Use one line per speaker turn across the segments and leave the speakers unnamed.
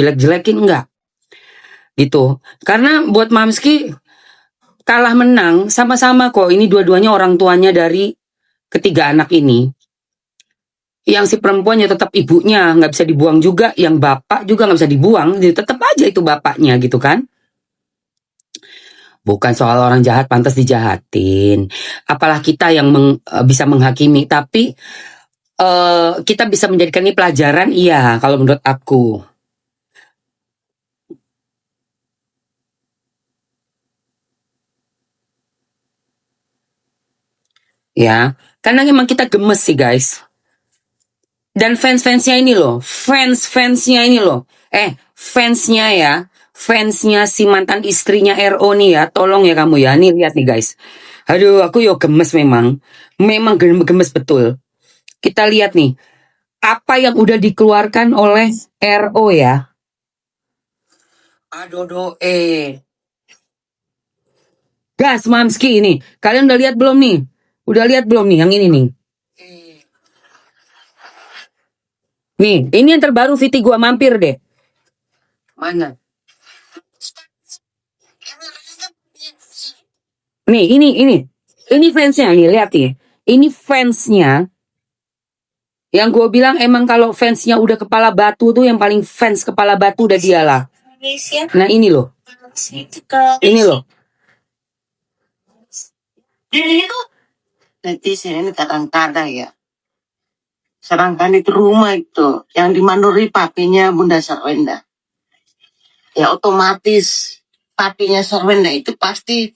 jelek-jelekin enggak gitu. Karena buat Mamski kalah menang sama-sama kok. Ini dua-duanya orang tuanya dari ketiga anak ini. Yang si perempuan ya tetap ibunya, nggak bisa dibuang juga. Yang bapak juga nggak bisa dibuang, jadi tetap aja itu bapaknya gitu kan. Bukan soal orang jahat pantas dijahatin. Apalah kita yang bisa menghakimi, tapi kita bisa menjadikan ini pelajaran, iya kalau menurut aku. Ya, karena memang kita gemes sih guys. Dan fansnya ini loh, fansnya ini loh. Fansnya ya, fansnya si mantan istrinya RO nih ya, tolong ya kamu ya, nih lihat nih guys. Aduh, aku yo gemes memang gemes betul. Kita lihat nih, apa yang udah dikeluarkan oleh RO ya. Aduh, gas Mamski ini, kalian udah lihat belum nih? Udah lihat belum nih yang ini nih? Nih, ini yang terbaru Viti, gua mampir deh. Mana? Nih, ini fansnya nih, lihat nih. Ini fansnya. Yang gue bilang emang kalau fansnya udah kepala batu tuh yang paling fans kepala batu udah dialah. Nah ini loh. Ini loh.
Ini itu netizen ini kadang-kadang ya. Sedangkan itu rumah itu yang dimanuri papinya Bunda Sarwenda. Ya otomatis papinya Sarwenda itu pasti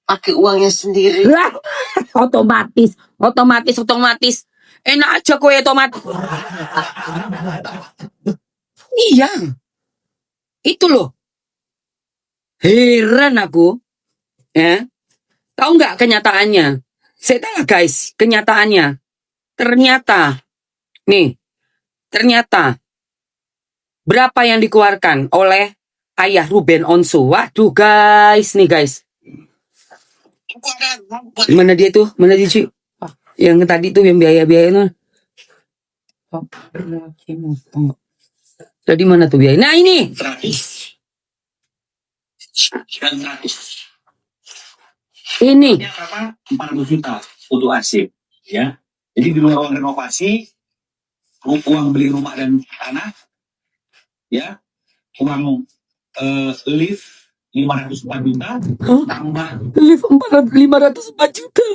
pakai uangnya sendiri.
Lah, otomatis. Enak aja kue otomatis. Iya. Itu loh. Heran aku. Ya. Tahu nggak kenyataannya? Saya tahu guys, kenyataannya. Ternyata berapa yang dikeluarkan oleh ayah Ruben Onsu? Waduh guys, nih guys. Mana dia tuh? Mana dia cuy? Yang tadi tuh yang biaya-biaya itu. Tadi mana tuh biaya? Nah ini. Ini.
400 juta untuk arsip, ya. Jadi di luar uang renovasi, uang beli rumah dan tanah, ya, uang lift 504 juta, tambah
lift 504 juta.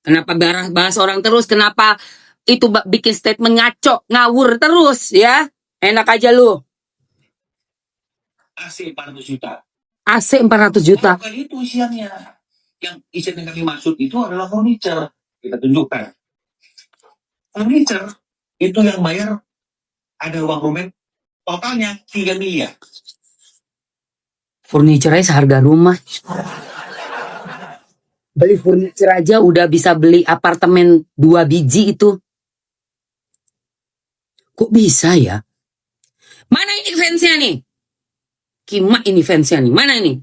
Kenapa bahas orang terus? Kenapa itu bikin statement ngaco, ngawur terus ya? Enak aja lu.
AC 400 juta.
AC 400 juta.
Bukan itu isiannya. Yang isian yang kami maksud itu adalah furniture. Kita tunjukkan. Furniture itu yang bayar ada uang rumah totalnya 3 miliar.
Furniture seharga rumah. Beli furniture aja udah bisa beli apartemen 2 biji itu. Kok bisa ya? Mana ini fansnya nih? Kima ini fansnya nih. Mana ini?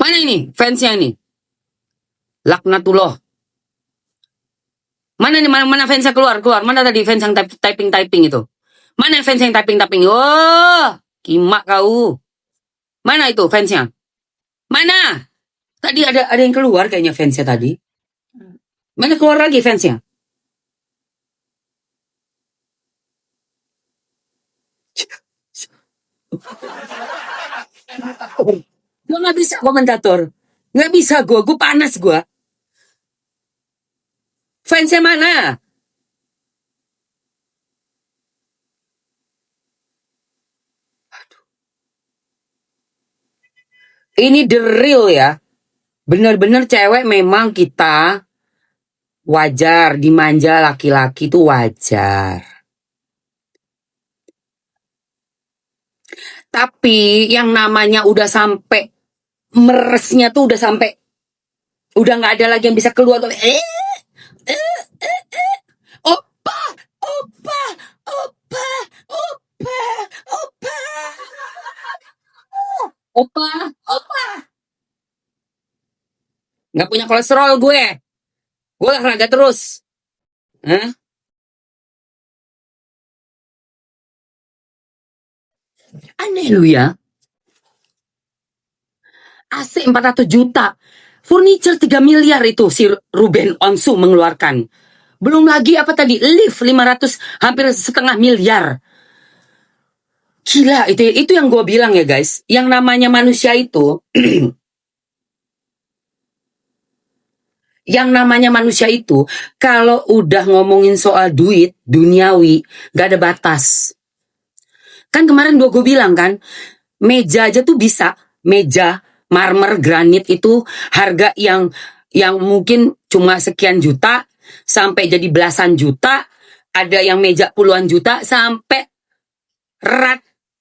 Mana ini fansnya ini? Laknatullah. Mana nih, mana fansnya keluar? Mana tadi fans yang typing itu? Mana fans yang typing? Oh, Kima kau. Mana itu fansnya? Mana? Tadi ada yang keluar kayaknya fansnya tadi. Mana keluar lagi fansnya? Gue gak bisa komentator. Gak bisa gue panas gue. Fansnya mana? Aduh. Ini the real ya. Bener-bener cewek memang kita wajar dimanja laki-laki itu wajar. Tapi yang namanya udah sampai meresnya tuh udah sampai udah nggak ada lagi yang bisa keluar tuh. Opa. Nggak punya kolesterol gue. Gue olahraga terus. Hah? Aneh lu ya. AC 400 juta. Furniture 3 miliar itu si Ruben Onsu mengeluarkan. Belum lagi apa tadi? Lift 500, hampir setengah miliar. Gila, itu yang gue bilang ya guys. Yang namanya manusia itu, kalau udah ngomongin soal duit, duniawi, gak ada batas. Kan kemarin gue bilang kan, meja aja tuh bisa, meja, marmer, granit itu harga yang mungkin cuma sekian juta, sampai jadi belasan juta, ada yang meja puluhan juta, sampai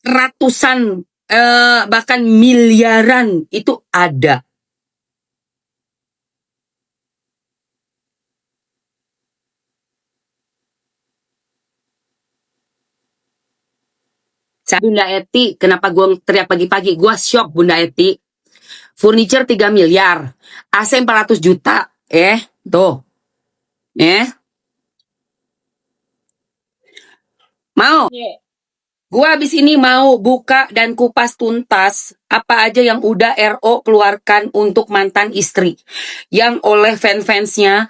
ratusan, bahkan miliaran itu ada. Bunda Eti, kenapa gue teriak pagi-pagi? Gue shock Bunda Eti. Furniture 3 miliar, AC 400 juta, tuh, mau? Gua abis ini mau buka dan kupas tuntas apa aja yang udah RO keluarkan untuk mantan istri. Yang oleh fans-fansnya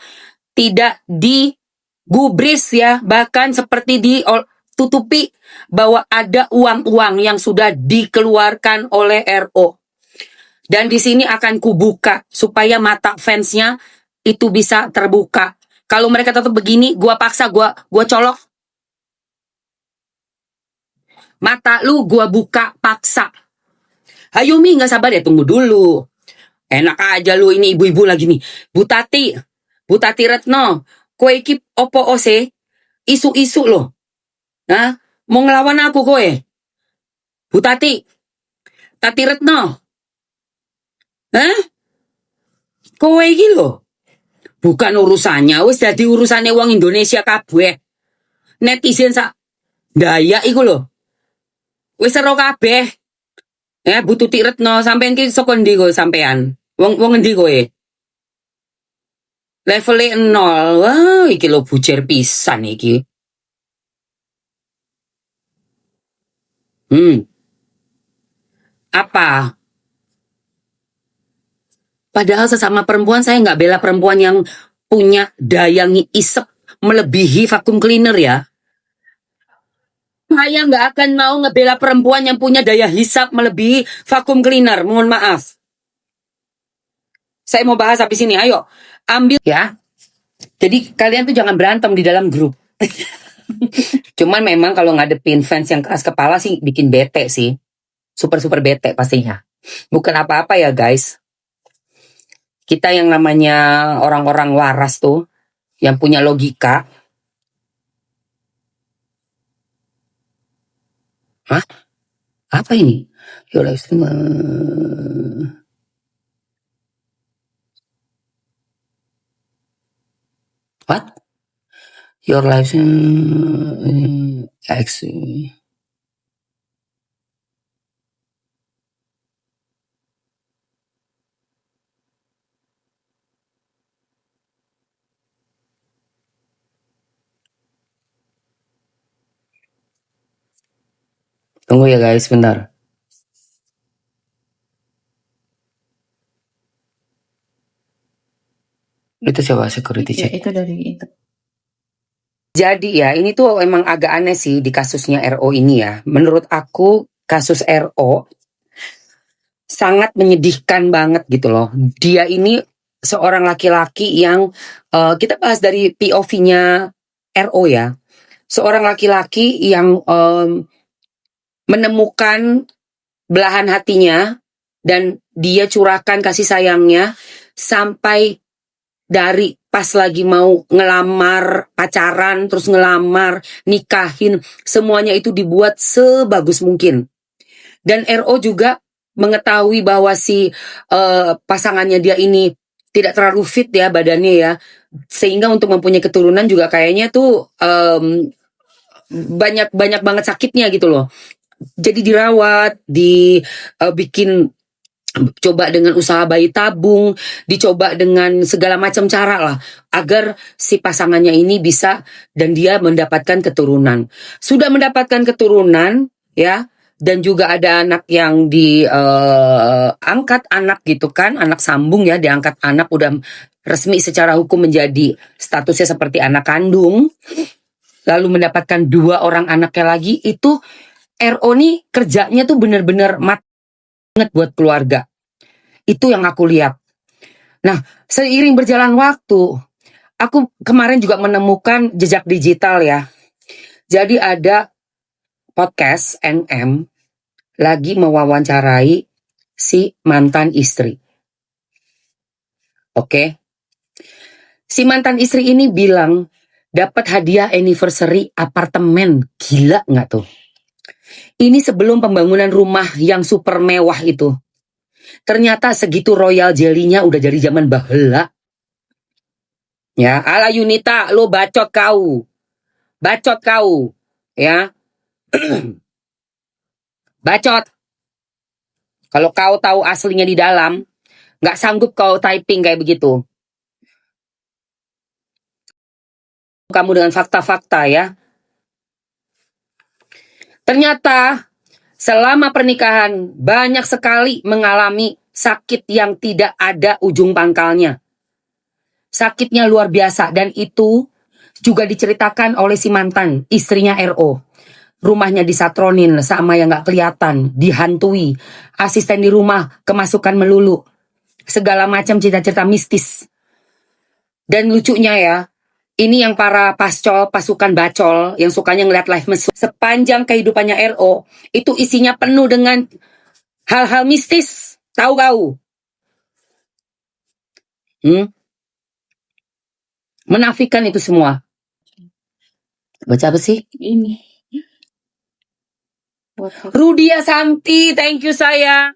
tidak digubris ya. Bahkan seperti ditutupi bahwa ada uang-uang yang sudah dikeluarkan oleh RO. Dan di sini akan kubuka supaya mata fansnya itu bisa terbuka. Kalau mereka tetap begini, gua paksa, gua colok. Mata lu gua buka paksa. Hayumi nggak sabar ya, tunggu dulu. Enak aja lu ini ibu-ibu lagi nih. Bu Tati Retno, kowe iki opo ose? Isu-isu lo. Hah? Mau ngelawan aku kowe? Bu Tati Retno. Hah? Kowe iki lo. Bukan urusannya, wis dadi urusane wong Indonesia kabeh. Netizen sak daya iku lo. Wis ero kabeh. Bu Tuti Retno, sampean ki saka ndi kowe sampean? Wong endi kowe? Levelnya 0. Wah, iki lo bujer pisan iki. Apa? Padahal sesama perempuan saya nggak bela perempuan yang punya daya ngiisep melebihi vacuum cleaner ya. Saya nggak akan mau ngebela perempuan yang punya daya hisap melebihi vacuum cleaner. Mohon maaf. Saya mau bahas habis ini. Ayo, ambil ya. Jadi kalian tuh jangan berantem di dalam grup. Cuman memang kalau ngadepin fans yang keras kepala sih bikin bete sih. Super bete pastinya. Bukan apa-apa ya guys. Kita yang namanya orang-orang waras tuh, yang punya logika. Hah? Apa ini? Your live stream. What? Your live stream. Tunggu ya guys, bentar. Itu siapa security check?
Ya, itu dari itu.
Jadi ya, ini tuh emang agak aneh sih di kasusnya RO ini ya. Menurut aku kasus RO sangat menyedihkan banget gitu loh. Dia ini seorang laki-laki yang kita bahas dari POV-nya RO ya. Seorang laki-laki yang menemukan belahan hatinya dan dia curahkan kasih sayangnya sampai dari pas lagi mau ngelamar, pacaran, terus ngelamar, nikahin, semuanya itu dibuat sebagus mungkin. Dan RO juga mengetahui bahwa si pasangannya dia ini tidak terlalu fit ya badannya ya, sehingga untuk mempunyai keturunan juga kayaknya tuh banyak banget sakitnya gitu loh. Jadi dirawat, bikin coba dengan usaha bayi tabung, dicoba dengan segala macam cara lah agar si pasangannya ini bisa dan dia mendapatkan keturunan. Sudah mendapatkan keturunan ya, dan juga ada anak yang diangkat anak gitu kan, anak sambung ya, diangkat anak udah resmi secara hukum menjadi statusnya seperti anak kandung. Lalu mendapatkan 2 orang anaknya lagi, itu RO nih kerjanya tuh bener-bener mat banget buat keluarga. Itu yang aku lihat. Nah, seiring berjalan waktu, aku kemarin juga menemukan jejak digital ya. Jadi ada podcast NM lagi mewawancarai si mantan istri. Oke. Si mantan istri ini bilang dapat hadiah anniversary apartemen. Gila nggak tuh? Ini sebelum pembangunan rumah yang super mewah itu. Ternyata segitu royal jelly-nya udah dari zaman bahela. Ya, ala Yunita, lo bacot kau. Bacot kau. Ya. Bacot. Kalau kau tahu aslinya di dalam, nggak sanggup kau typing kayak begitu. Kamu dengan fakta-fakta ya. Ternyata selama pernikahan banyak sekali mengalami sakit yang tidak ada ujung pangkalnya. Sakitnya luar biasa dan itu juga diceritakan oleh si mantan istrinya RO. Rumahnya disatronin sama yang gak kelihatan, dihantui, asisten di rumah kemasukan melulu, segala macam cerita-cerita mistis. Dan lucunya ya, ini yang para pascol, pasukan bacol yang sukanya ngeliat live mesum, sepanjang kehidupannya RO itu isinya penuh dengan hal-hal mistis. Tahu kau? Menafikan itu semua. Baca apa sih?
Ini.
Rudia Santi, thank you saya.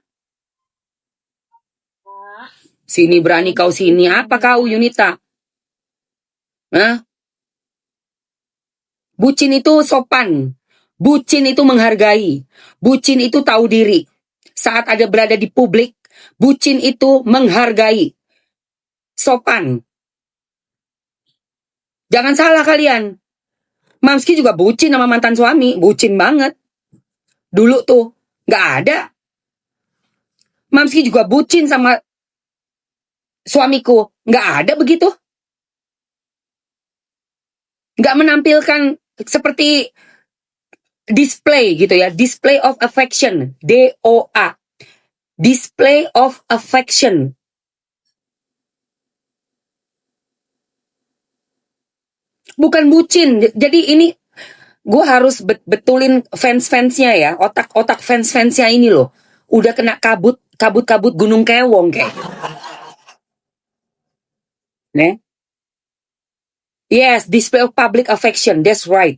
Sini berani kau sini. Apa kau Yunita? Hah? Bucin itu sopan. Bucin itu menghargai. Bucin itu tahu diri. Saat ada berada di publik, bucin itu menghargai. Sopan. Jangan salah kalian. Mamski juga bucin sama mantan suami. Bucin banget. Dulu tuh gak ada. Mamski juga bucin sama suamiku. Gak ada begitu. Gak menampilkan seperti display gitu ya. Display of affection. DOA. Display of affection. Bukan bucin. Jadi ini gue harus betulin fans-fansnya ya. Otak-otak fans-fansnya ini loh. Udah kena kabut-kabut gunung kewong kayak. Nih. Yes, display of public affection. That's right.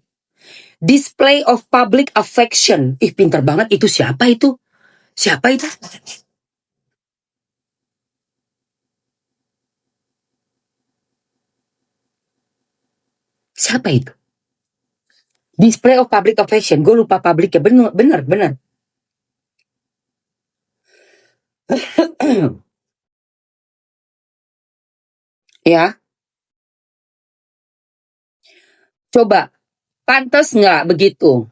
Display of public affection. Ih, pinter banget. Itu siapa itu? Siapa itu? Siapa itu? Display of public affection. Gue lupa publiknya. Bener. Ya. Coba. Pantas nggak begitu?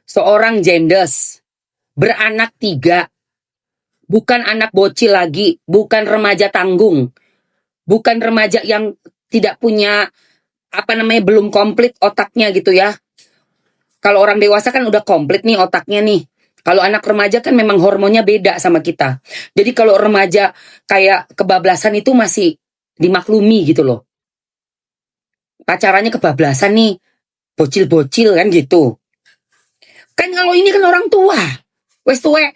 Seorang jendes. Beranak 3. Bukan anak bocil lagi. Bukan remaja tanggung. Bukan remaja yang tidak punya belum komplit otaknya gitu ya. Kalau orang dewasa kan udah komplit nih otaknya nih. Kalau anak remaja kan memang hormonnya beda sama kita. Jadi kalau remaja kayak kebablasan itu masih dimaklumi gitu loh. Pacarannya kebablasan nih. Bocil-bocil kan gitu. Kan kalau ini kan orang tua. Wes tuwe.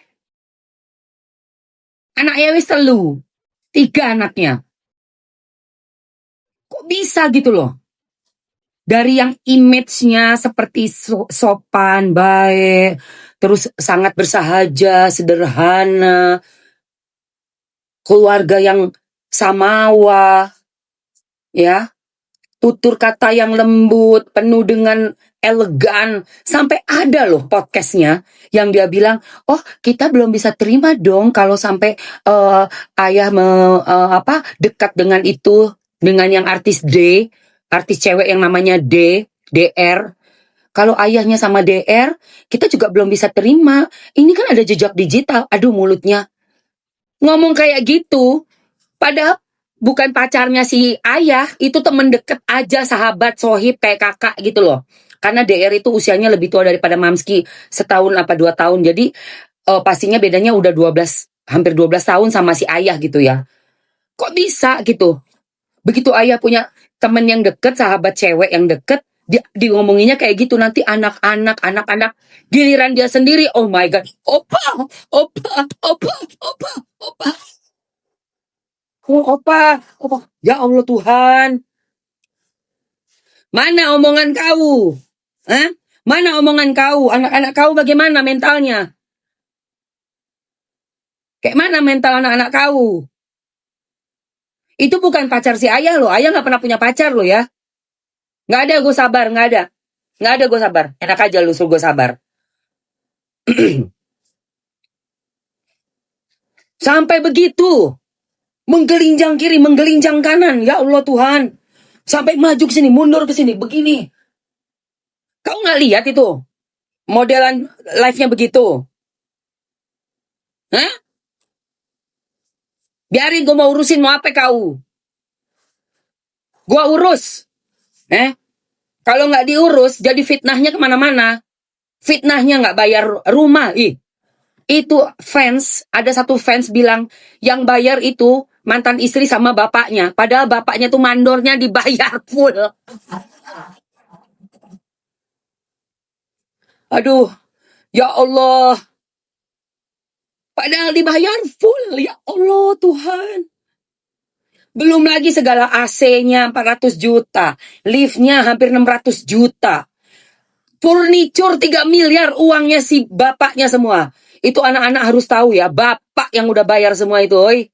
Anaknya wes 3. 3 anaknya. Kok bisa gitu loh? Dari yang image-nya seperti sopan, baik, terus sangat bersahaja, sederhana, keluarga yang samawa, ya, tutur kata yang lembut, penuh dengan elegan. Sampai ada loh podcastnya yang dia bilang, oh kita belum bisa terima dong kalau sampai ayah dekat dengan itu, dengan yang artis D, artis cewek yang namanya DR. Kalau ayahnya sama DR, kita juga belum bisa terima. Ini kan ada jejak digital. Aduh mulutnya. Ngomong kayak gitu, padahal bukan pacarnya si ayah, itu temen deket aja, sahabat, sohib, kayak kakak gitu loh. Karena DR itu usianya lebih tua daripada Mamski, setahun apa 2 tahun. Jadi pastinya bedanya udah hampir 12 tahun sama si ayah gitu ya. Kok bisa gitu? Begitu ayah punya temen yang deket, sahabat cewek yang deket, di ngomonginnya kayak gitu. Nanti anak-anak, giliran dia sendiri, oh my god, opa, oh opa, ya Allah Tuhan, mana omongan kau? Hah? Mana omongan kau? Anak-anak kau bagaimana mentalnya? Kayak mana mental anak-anak kau? Itu bukan pacar si ayah loh. Ayah gak pernah punya pacar loh ya. Gak ada, gue sabar, gak ada. Gak ada, gue sabar. Enak aja lu suruh gue sabar. Sampai begitu. Menggelinjang kiri, menggelinjang kanan. Ya Allah Tuhan. Sampai maju ke sini, mundur ke sini. Begini. Kau gak lihat itu? Modelan live-nya begitu. Hah? Biarin gue mau urusin, mau apa kau? Gue urus. Kalau nggak diurus, jadi fitnahnya kemana-mana. Fitnahnya nggak bayar rumah. Itu fans, ada satu fans bilang, yang bayar itu mantan istri sama bapaknya. Padahal bapaknya tuh mandornya dibayar full. Aduh, ya Allah. Padahal dibayar full, ya Allah Tuhan. Belum lagi segala AC-nya 400 juta. Lift-nya hampir 600 juta. Furniture 3 miliar uangnya si bapaknya semua. Itu anak-anak harus tahu ya. Bapak yang udah bayar semua itu. Oi.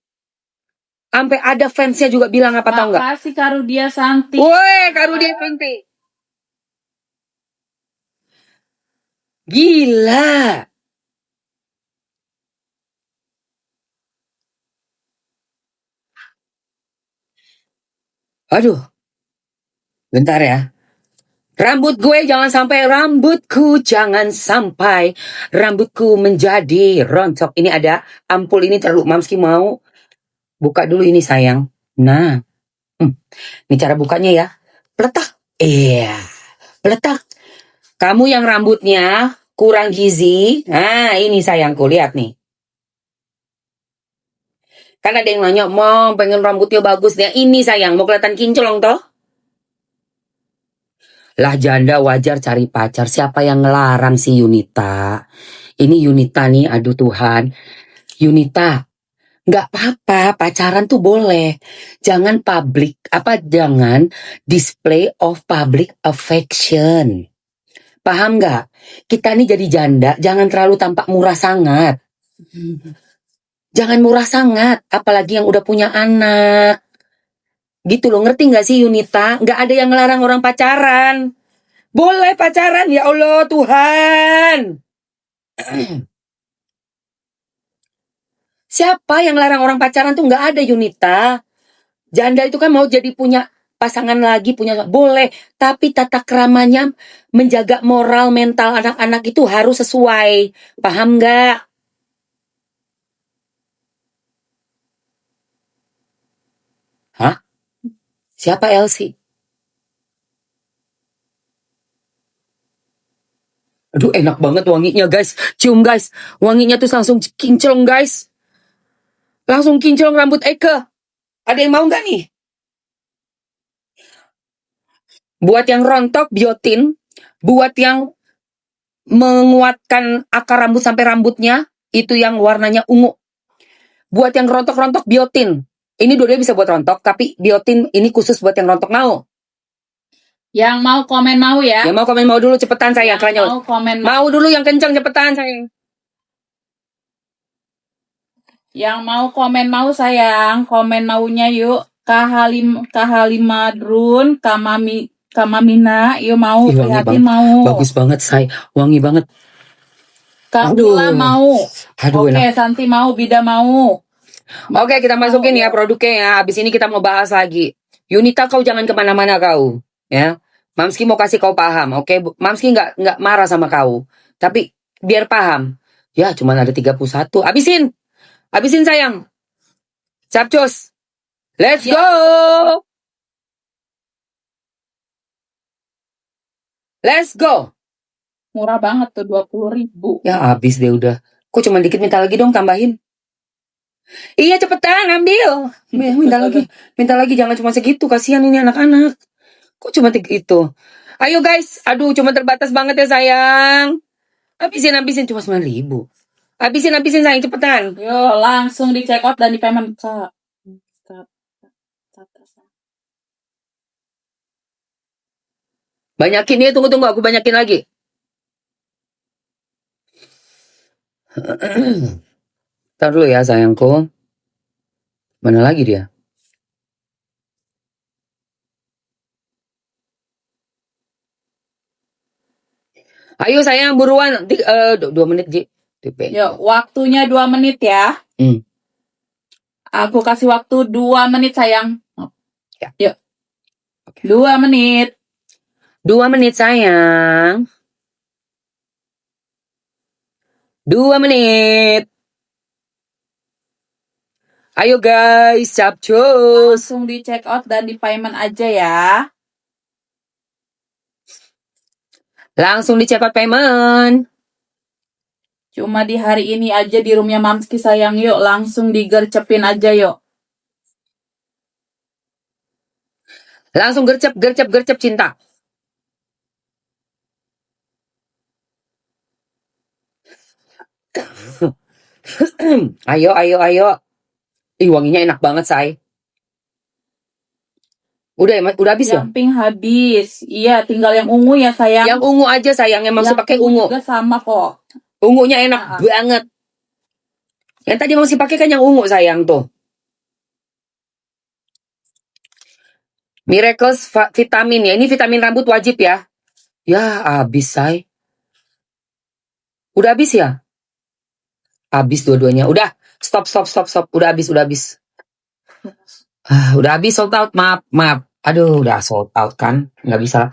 Sampai ada fansnya juga bilang apa tahu nggak?
Makasih Karudia Santi.
Woi, Karudia Santi. Gila. Aduh. Bentar ya. Rambutku jangan sampai rambutku menjadi rontok. Ini ada ampul ini terlalu Mamski mau buka dulu ini sayang. Nah. Ini cara bukanya ya. Peletak. Iya. Peletak. Kamu yang rambutnya kurang gizi. Nah ini sayangku lihat nih. Kan ada yang nanya, Mom pengen rambutnya bagus. Nah ini sayang mau kelihatan kinclong toh. Lah janda wajar cari pacar. Siapa yang ngelarang si Yunita? Ini Yunita nih, aduh Tuhan. Yunita, nggak apa-apa, pacaran tuh boleh. Jangan jangan display of public affection. Paham nggak? Kita nih jadi janda, jangan terlalu tampak murah sangat. Jangan murah sangat, apalagi yang udah punya anak. Gitu loh, ngerti nggak sih Yunita? Nggak ada yang ngelarang orang pacaran. Boleh pacaran, ya Allah Tuhan. Siapa yang larang orang pacaran tuh nggak ada Yunita. Janda itu kan mau jadi punya pasangan lagi, boleh. Tapi tata keramanya menjaga moral mental anak-anak itu harus sesuai. Paham nggak? Hah? Siapa Elsie? Aduh enak banget wanginya guys. Cium guys. Wanginya tuh langsung kinclong guys. Langsung kinclong rambut Eke. Ada yang mau nggak nih? Buat yang rontok biotin. Buat yang menguatkan akar rambut sampai rambutnya. Itu yang warnanya ungu. Buat yang rontok-rontok biotin. Ini dua-duanya bisa buat rontok. Tapi biotin ini khusus buat yang rontok mau.
Yang mau komen mau ya.
Yang mau komen mau dulu cepetan sayang.
Yang mau komen
mau dulu yang kencang cepetan sayang.
Yang mau komen mau sayang. Komen maunya yuk. Kahalimadrun, Kak Mamina, yo mau,
Ih, wangi
prihatin
banget.
mau.
Bagus banget, say. Wangi banget.
Kak
Aduh.
Mila mau.
Aduh,
Oke,
enak.
Santi mau, Bida mau.
Oke, kita
Mau,
masukin ya produknya ya. Abis ini kita mau bahas lagi. Yunita, kau jangan kemana-mana kau. Ya. Mamski mau kasih kau paham. Oke, Mamski nggak marah sama kau. Tapi biar paham. Ya, cuman ada 31. Abisin. Abisin, sayang. Capcus. Let's
Ya.
go. Let's go.
Murah banget tuh, 20.000.
Ya, habis deh udah. Kok cuma dikit, minta lagi dong, tambahin. Iya, cepetan ambil. Minta lagi, jangan cuma segitu. Kasihan ini anak-anak. Kok cuma itu? Ayo guys, aduh cuma terbatas banget ya sayang. Habisin cuma 9.000. Habisin sayang, cepetan.
Yo, langsung di check out dan di payment, Kak.
Banyakin ya, tunggu aku banyakin lagi. Ntar dulu ya sayangku. Mana lagi dia? Ayo sayang, buruan. 2 menit, Ji.
Yo, waktunya 2 menit ya. Aku kasih waktu 2 menit, sayang.
Ya.
Yuk.
Oke.
2 menit.
2 menit sayang. 2 menit. Ayo guys, capcus.
Langsung di check out dan di payment aja ya.
Langsung di check out payment.
Cuma di hari ini aja di roomnya Mamski sayang, yuk. Langsung digercepin aja yuk.
Langsung gercep cinta. Ayo. Ih, wanginya enak banget, say. Udah habis ya?
Yang pink habis. Iya, tinggal yang ungu ya sayang.
Yang ungu aja sayang, yang masih pakai ungu.
Juga sama kok.
Ungunya enak banget. Yang tadi masih pakai kan yang ungu sayang tuh. Miracles vitamin ya. Ini vitamin rambut wajib ya. Ya, habis, say. Udah habis ya? Habis dua-duanya. Udah, stop. Udah habis. Udah habis, sold out. Maaf. Aduh, udah sold out kan. Nggak bisa.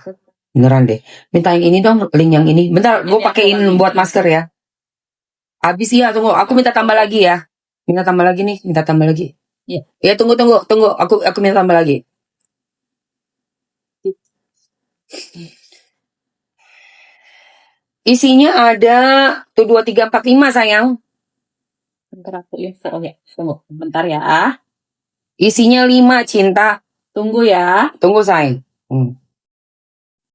Beneran deh. Minta yang ini dong, link yang ini. Bentar, gue pakein buat masker ya. Habis ya, tunggu. Aku minta tambah lagi ya. Minta tambah lagi nih.
Iya.
Ya, tunggu. Aku minta tambah lagi. Isinya ada tuh 2, 3, 4, 5 sayang.
Bentar aku info ya. Tunggu, bentar ya.
Isinya 5 cinta.
Tunggu ya.
Tunggu sayang.